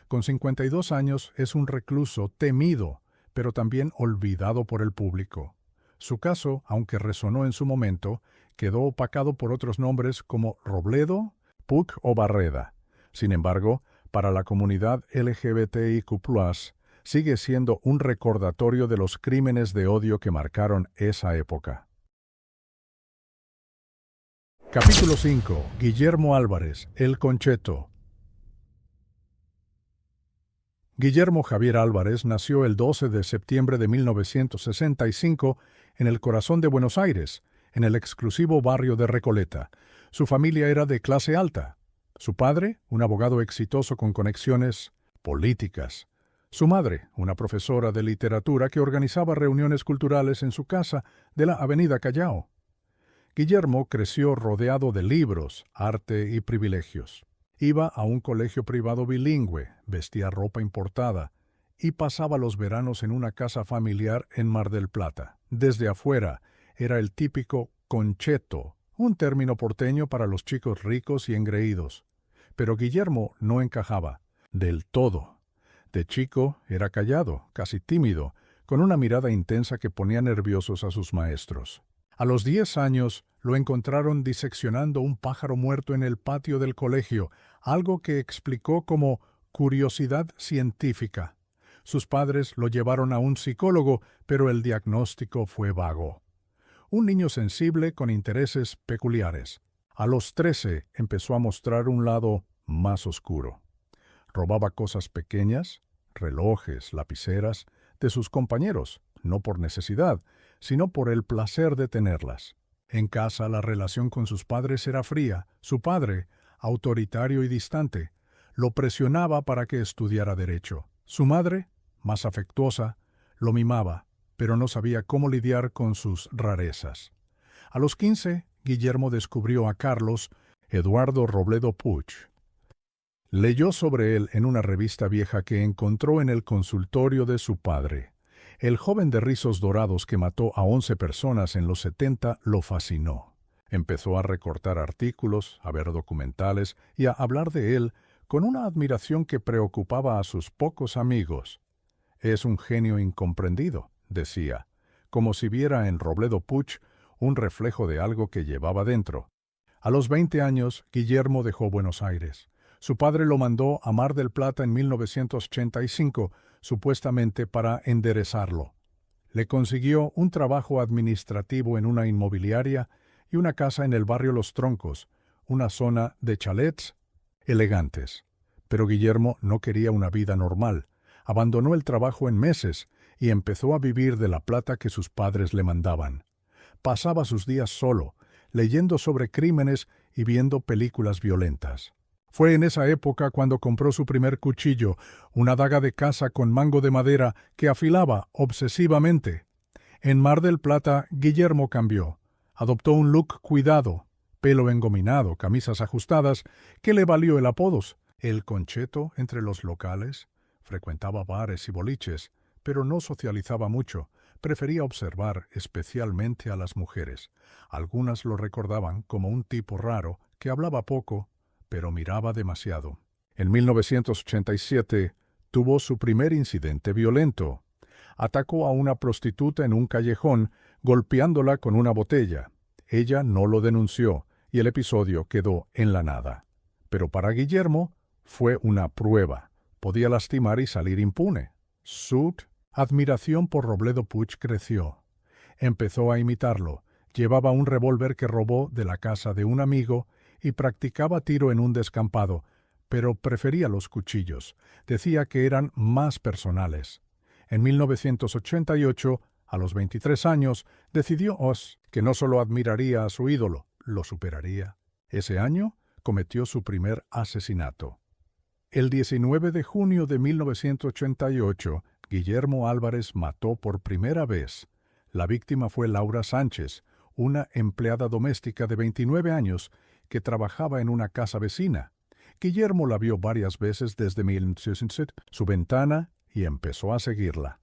Con 52 años es un recluso temido, pero también olvidado por el público. Su caso, aunque resonó en su momento, quedó opacado por otros nombres como Robledo, Puig o Barreda. Sin embargo, para la comunidad LGBTIQ+, sigue siendo un recordatorio de los crímenes de odio que marcaron esa época. Capítulo 5. Guillermo Álvarez, el Concheto. Guillermo Javier Álvarez nació el 12 de septiembre de 1965 en el corazón de Buenos Aires, en el exclusivo barrio de Recoleta. Su familia era de clase alta. Su padre, un abogado exitoso con conexiones políticas. Su madre, una profesora de literatura que organizaba reuniones culturales en su casa de la Avenida Callao. Guillermo creció rodeado de libros, arte y privilegios. Iba a un colegio privado bilingüe, vestía ropa importada y pasaba los veranos en una casa familiar en Mar del Plata. Desde afuera, era el típico concheto, un término porteño para los chicos ricos y engreídos. Pero Guillermo no encajaba, del todo. De chico era callado, casi tímido, con una mirada intensa que ponía nerviosos a sus maestros. A los 10 años lo encontraron diseccionando un pájaro muerto en el patio del colegio, algo que explicó como curiosidad científica. Sus padres lo llevaron a un psicólogo, pero el diagnóstico fue vago. Un niño sensible con intereses peculiares. A los 13 empezó a mostrar un lado más oscuro. Robaba cosas pequeñas, relojes, lapiceras, de sus compañeros, no por necesidad, sino por el placer de tenerlas. En casa la relación con sus padres era fría. Su padre, autoritario y distante, lo presionaba para que estudiara derecho. Su madre, más afectuosa, lo mimaba, pero no sabía cómo lidiar con sus rarezas. A los 15, Guillermo descubrió a Carlos Eduardo Robledo Puig. Leyó sobre él en una revista vieja que encontró en el consultorio de su padre. El joven de rizos dorados que mató a 11 personas en los 70 lo fascinó. Empezó a recortar artículos, a ver documentales y a hablar de él con una admiración que preocupaba a sus pocos amigos. Es un genio incomprendido, decía, como si viera en Robledo Puig un reflejo de algo que llevaba dentro. A los 20 años, Guillermo dejó Buenos Aires. Su padre lo mandó a Mar del Plata en 1985, supuestamente para enderezarlo. Le consiguió un trabajo administrativo en una inmobiliaria y una casa en el barrio Los Troncos, una zona de chalets elegantes. Pero Guillermo no quería una vida normal. Abandonó el trabajo en meses y empezó a vivir de la plata que sus padres le mandaban. Pasaba sus días solo, leyendo sobre crímenes y viendo películas violentas. Fue en esa época cuando compró su primer cuchillo, una daga de caza con mango de madera que afilaba obsesivamente. En Mar del Plata, Guillermo cambió. Adoptó un look cuidado, pelo engominado, camisas ajustadas, que le valió el apodo, el Concheto, entre los locales. Frecuentaba bares y boliches, pero no socializaba mucho. Prefería observar especialmente a las mujeres. Algunas lo recordaban como un tipo raro que hablaba poco, pero miraba demasiado. En 1987 tuvo su primer incidente violento. Atacó a una prostituta en un callejón, golpeándola con una botella. Ella no lo denunció y el episodio quedó en la nada. Pero para Guillermo fue una prueba. Podía lastimar y salir impune. Su admiración por Robledo Puig creció. Empezó a imitarlo. Llevaba un revólver que robó de la casa de un amigo y practicaba tiro en un descampado, pero prefería los cuchillos. Decía que eran más personales. En 1988, a los 23 años, decidió que no solo admiraría a su ídolo, lo superaría. Ese año cometió su primer asesinato. El 19 de junio de 1988, Guillermo Álvarez mató por primera vez. La víctima fue Laura Sánchez, una empleada doméstica de 29 años que trabajaba en una casa vecina. Guillermo la vio varias veces desde su ventana y empezó a seguirla.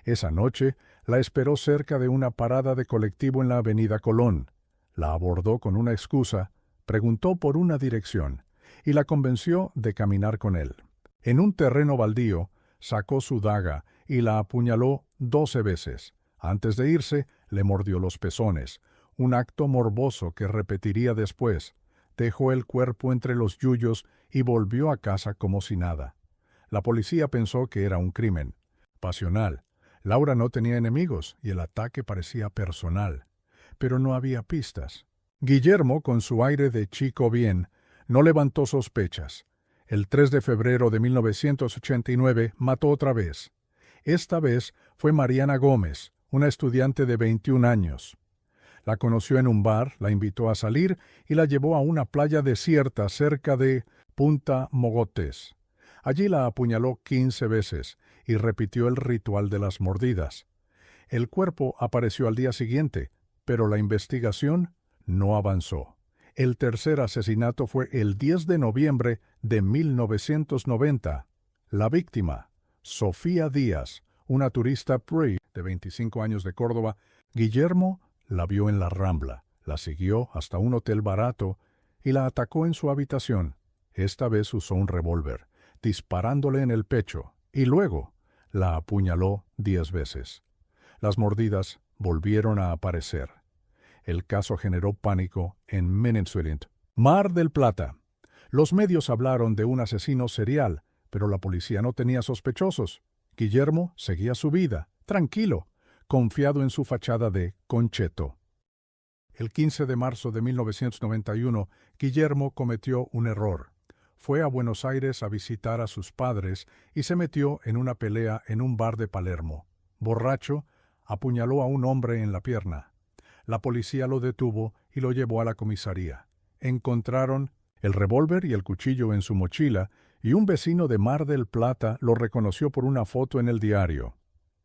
Esa noche la esperó cerca de una parada de colectivo en la avenida Colón. La abordó con una excusa, preguntó por una dirección y la convenció de caminar con él. En un terreno baldío, sacó su daga y la apuñaló 12 veces. Antes de irse, le mordió los pezones, un acto morboso que repetiría después. Dejó el cuerpo entre los yuyos y volvió a casa como si nada. La policía pensó que era un crimen pasional. Laura no tenía enemigos y el ataque parecía personal. Pero no había pistas. Guillermo, con su aire de chico bien, no levantó sospechas. El 3 de febrero de 1989 mató otra vez. Esta vez fue Mariana Gómez, una estudiante de 21 años. La conoció en un bar, la invitó a salir y la llevó a una playa desierta cerca de Punta Mogotes. Allí la apuñaló 15 veces y repitió el ritual de las mordidas. El cuerpo apareció al día siguiente, pero la investigación no avanzó. El tercer asesinato fue el 10 de noviembre de 1990. La víctima, Sofía Díaz, una turista PRI de 25 años de Córdoba. Guillermo la vio en la Rambla, la siguió hasta un hotel barato y la atacó en su habitación. Esta vez usó un revólver, disparándole en el pecho, y luego la apuñaló 10 veces. Las mordidas volvieron a aparecer. El caso generó pánico en Menensuelint. Mar del Plata. Los medios hablaron de un asesino serial, pero la policía no tenía sospechosos. Guillermo seguía su vida, tranquilo, confiado en su fachada de concheto. El 15 de marzo de 1991, Guillermo cometió un error. Fue a Buenos Aires a visitar a sus padres y se metió en una pelea en un bar de Palermo. Borracho, apuñaló a un hombre en la pierna. La policía lo detuvo y lo llevó a la comisaría. Encontraron el revólver y el cuchillo en su mochila y un vecino de Mar del Plata lo reconoció por una foto en el diario.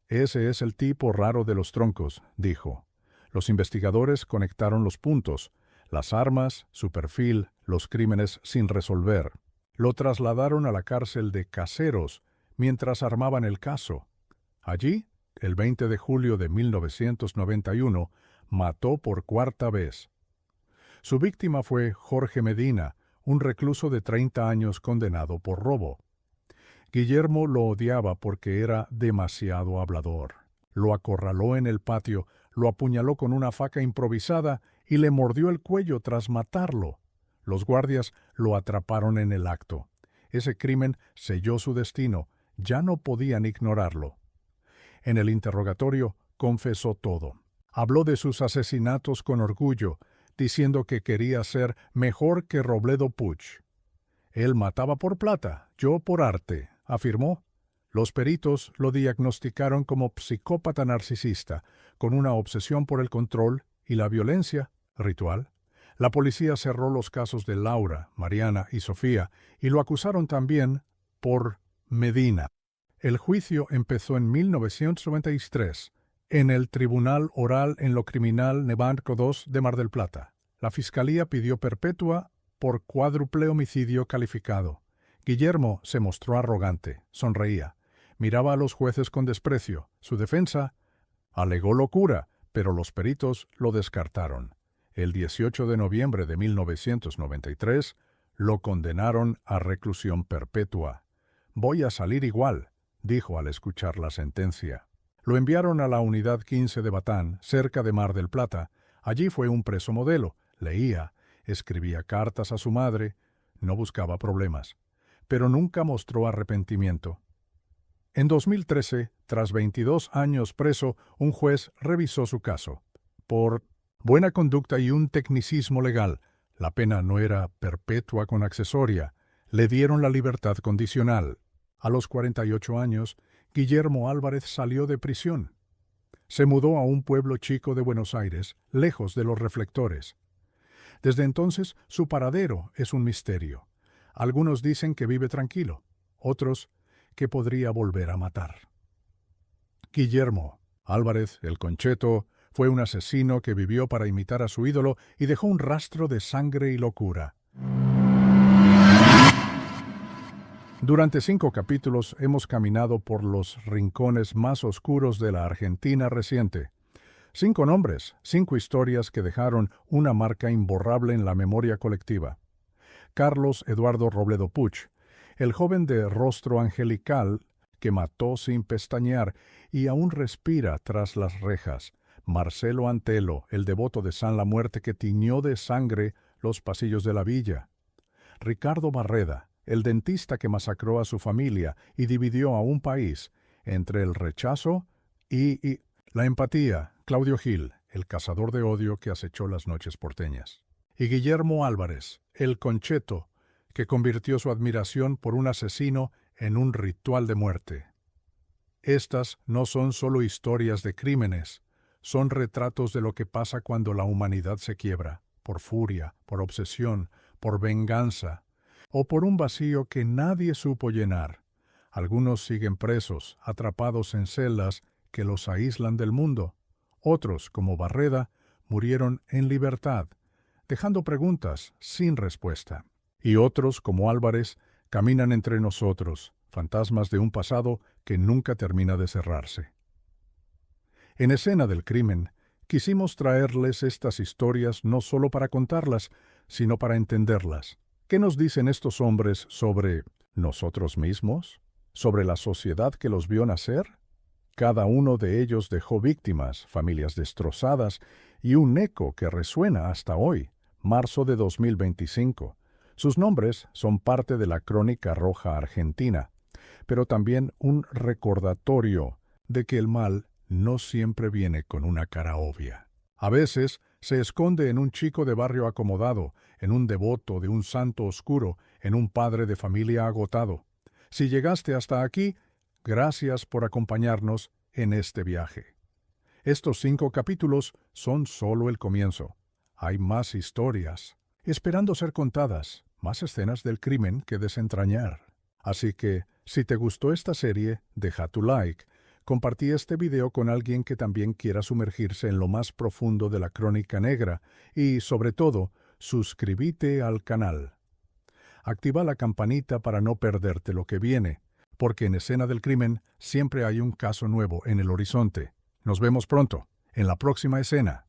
«Ese es el tipo raro de los troncos», dijo. Los investigadores conectaron los puntos, las armas, su perfil, los crímenes sin resolver. Lo trasladaron a la cárcel de Caseros mientras armaban el caso. Allí, el 20 de julio de 1991, mató por cuarta vez. Su víctima fue Jorge Medina, un recluso de 30 años condenado por robo. Guillermo lo odiaba porque era demasiado hablador. Lo acorraló en el patio, lo apuñaló con una faca improvisada y le mordió el cuello tras matarlo. Los guardias lo atraparon en el acto. Ese crimen selló su destino, ya no podían ignorarlo. En el interrogatorio confesó todo. Habló de sus asesinatos con orgullo, diciendo que quería ser mejor que Robledo Puig. Él mataba por plata, yo por arte, afirmó. Los peritos lo diagnosticaron como psicópata narcisista, con una obsesión por el control y la violencia ritual. La policía cerró los casos de Laura, Mariana y Sofía y lo acusaron también por Medina. El juicio empezó en 1993 en el Tribunal Oral en lo Criminal Nevanco II de Mar del Plata. La fiscalía pidió perpetua por cuádruple homicidio calificado. Guillermo se mostró arrogante, sonreía, miraba a los jueces con desprecio. Su defensa alegó locura, pero los peritos lo descartaron. El 18 de noviembre de 1993 lo condenaron a reclusión perpetua. «Voy a salir igual», dijo al escuchar la sentencia. Lo enviaron a la Unidad 15 de Batán, cerca de Mar del Plata. Allí fue un preso modelo. Leía, escribía cartas a su madre, no buscaba problemas, pero nunca mostró arrepentimiento. En 2013, tras 22 años preso, un juez revisó su caso. Por buena conducta y un tecnicismo legal, la pena no era perpetua con accesoria, le dieron la libertad condicional. A los 48 años, Guillermo Álvarez salió de prisión. Se mudó a un pueblo chico de Buenos Aires, lejos de los reflectores. Desde entonces, su paradero es un misterio. Algunos dicen que vive tranquilo, otros que podría volver a matar. Guillermo Álvarez, el Concheto, fue un asesino que vivió para imitar a su ídolo y dejó un rastro de sangre y locura. Durante 5 capítulos hemos caminado por los rincones más oscuros de la Argentina reciente. 5 nombres, 5 historias que dejaron una marca imborrable en la memoria colectiva. Carlos Eduardo Robledo Puig, El joven de rostro angelical que mató sin pestañear y aún respira tras las rejas. Marcelo Antelo, el devoto de San La Muerte que tiñó de sangre los pasillos de la villa. Ricardo Barreda, el dentista que masacró a su familia y dividió a un país entre el rechazo y la empatía. Claudio Gil, el cazador de odio que acechó las noches porteñas. Y Guillermo Álvarez, el concheto, que convirtió su admiración por un asesino en un ritual de muerte. Estas no son solo historias de crímenes, son retratos de lo que pasa cuando la humanidad se quiebra, por furia, por obsesión, por venganza, o por un vacío que nadie supo llenar. Algunos siguen presos, atrapados en celdas que los aíslan del mundo. Otros, como Barreda, murieron en libertad, dejando preguntas sin respuesta. Y otros, como Álvarez, caminan entre nosotros, fantasmas de un pasado que nunca termina de cerrarse. En Escena del Crimen, quisimos traerles estas historias no solo para contarlas, sino para entenderlas. ¿Qué nos dicen estos hombres sobre nosotros mismos? ¿Sobre la sociedad que los vio nacer? Cada uno de ellos dejó víctimas, familias destrozadas y un eco que resuena hasta hoy, marzo de 2025. Sus nombres son parte de la Crónica Roja Argentina, pero también un recordatorio de que el mal no siempre viene con una cara obvia. A veces se esconde en un chico de barrio acomodado, en un devoto de un santo oscuro, en un padre de familia agotado. Si llegaste hasta aquí, gracias por acompañarnos en este viaje. Estos 5 capítulos son solo el comienzo. Hay más historias, esperando ser contadas, más escenas del crimen que desentrañar. Así que, si te gustó esta serie, deja tu like, compartí este video con alguien que también quiera sumergirse en lo más profundo de la crónica negra y, sobre todo, suscríbete al canal. Activa la campanita para no perderte lo que viene, porque en Escena del Crimen siempre hay un caso nuevo en el horizonte. Nos vemos pronto, en la próxima escena.